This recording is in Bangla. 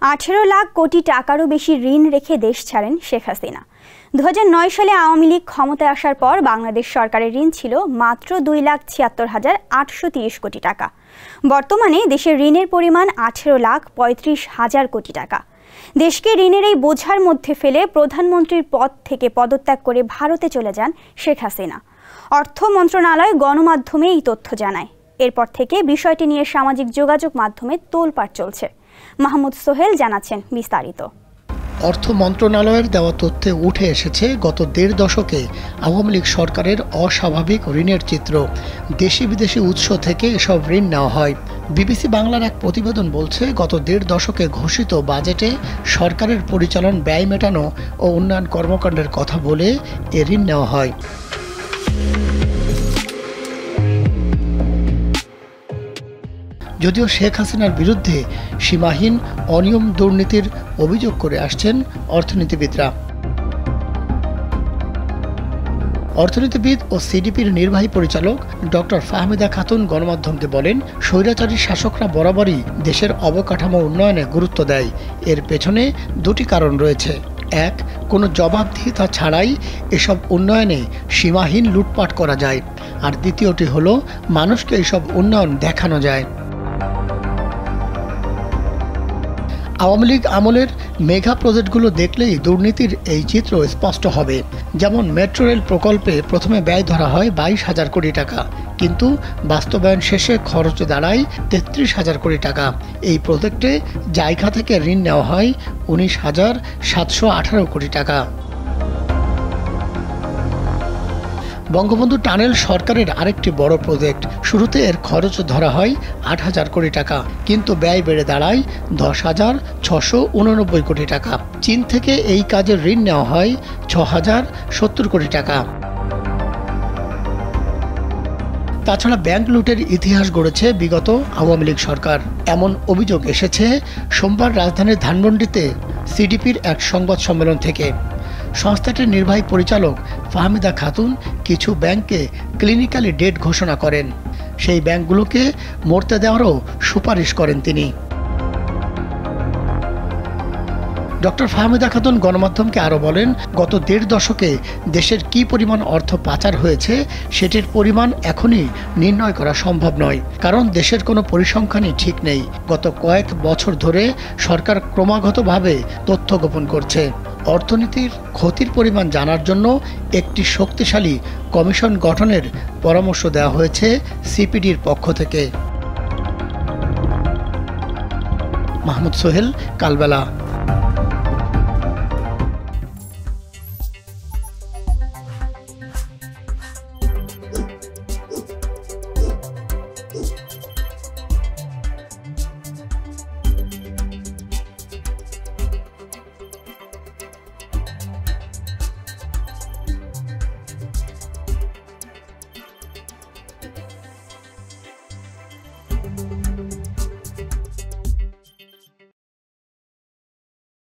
18 লাখ কোটি টাকারও বেশি ঋণ রেখে দেশ ছাড়েন শেখ হাসিনা। 2009 সালে আওয়ামী লীগ ক্ষমতায় আসার পর বাংলাদেশ সরকারের ঋণ ছিল মাত্র 2,76,830 কোটি টাকা। বর্তমানে দেশের ঋণের পরিমাণ 18,35,000 কোটি টাকা। দেশকে ঋণের এই বোঝার মধ্যে ফেলে প্রধানমন্ত্রীর পদ থেকে পদত্যাগ করে ভারতে চলে যান শেখ হাসিনা। অর্থ মন্ত্রণালয় গণমাধ্যমে এই তথ্য জানায়। এরপর থেকে বিষয়টি নিয়ে সামাজিক যোগাযোগ মাধ্যমে তোলপাড় চলছে। মাহমুদ সোহেল জানাচ্ছেন বিস্তারিত। অর্থ মন্ত্রণালয়ের দেওয়া তথ্যে উঠে এসেছে গত 1.5 দশকে আওয়ামী লীগ সরকারের অস্বাভাবিক ঋণের চিত্র। দেশি বিদেশি উৎস থেকে এসব ঋণ নেওয়া হয়। বিবিসি বাংলার এক প্রতিবেদন বলছে, গত 1.5 দশকে ঘোষিত বাজেটে সরকারের পরিচালন ব্যয় মেটানো ও উন্নয়ন কর্মকাণ্ডের কথা বলে এ ঋণ নেওয়া হয়। যদিও শেখ হাসিনার বিরুদ্ধে সীমাহীন অনিয়ম দুর্নীতির অভিযোগ করে আসছেন অর্থনীতিবিদরা। অর্থনীতিবিদ ও সিডিপির নির্বাহী পরিচালক ডক্টর ফাহমিদা খাতুন গণমাধ্যমকে বলেন, স্বৈরাচারী শাসকরা বরাবরই দেশের অবকাঠামো উন্নয়নে গুরুত্ব দেয়। এর পেছনে দুটি কারণ রয়েছে। এক, কোনো জবাবদিহিতা ছাড়াই এসব উন্নয়নে সীমাহীন লুটপাট করা যায়। আর দ্বিতীয়টি হলো মানুষকে এসব উন্নয়ন দেখানো যায়। আওয়ামী লীগ আমলের মেগা প্রজেক্টগুলো দেখলেই দুর্নীতির এই চিত্র স্পষ্ট হবে। যেমন মেট্রো রেল প্রকল্পে প্রথমে ব্যয় ধরা হয় 22,000 কোটি টাকা, কিন্তু বাস্তবায়ন শেষে খরচ দাঁড়ায় 33,000 কোটি টাকা। এই প্রজেক্টে জায়গা থেকে ঋণ নেওয়া হয় 19,718 কোটি টাকা। বঙ্গবন্ধু টানেল সরকারের আরেকটি বড় প্রজেক্ট। শুরুতে এর খরচ ধরা হয় 8,000 কোটি টাকা, কিন্তু ব্যয় বেড়ে দাঁড়ায় 10,689 কোটি টাকা। চীন থেকে এই কাজের ঋণ নেওয়া হয় 6,070 কোটি টাকা। তাছাড়া ব্যাংক লুটের ইতিহাস গড়েছে বিগত আওয়ামী লীগ সরকার। এমন অভিযোগ এসেছে সোমবার রাজধানীর ধানমন্ডিতে সিডিপির এক সংবাদ সম্মেলন থেকে। সংস্থাটির নির্বাহী পরিচালক ফাহমিদা খাতুন কিছু ব্যাংককে ক্লিনিক্যালি ডেড ঘোষণা করেন। সেই ব্যাংকগুলোকে মরতে দেওয়ারও সুপারিশ করেন তিনি। ডক্টর ফাহমিদা খাতুন গণমাধ্যমকে আরও বলেন, গত 1.5 দশকে দেশের কী পরিমাণ অর্থ পাচার হয়েছে সেটির পরিমাণ এখনই নির্ণয় করা সম্ভব নয়, কারণ দেশের কোনো পরিসংখ্যানই ঠিক নেই। গত কয়েক বছর ধরে সরকার ক্রমাগতভাবে তথ্য গোপন করছে। অর্থনীতির ক্ষতির পরিমাণ জানার জন্য একটি শক্তিশালী কমিশন গঠনের পরামর্শ দেওয়া হয়েছে সিপিডির পক্ষ থেকে। মাহমুদ সোহেল, কালবেলা।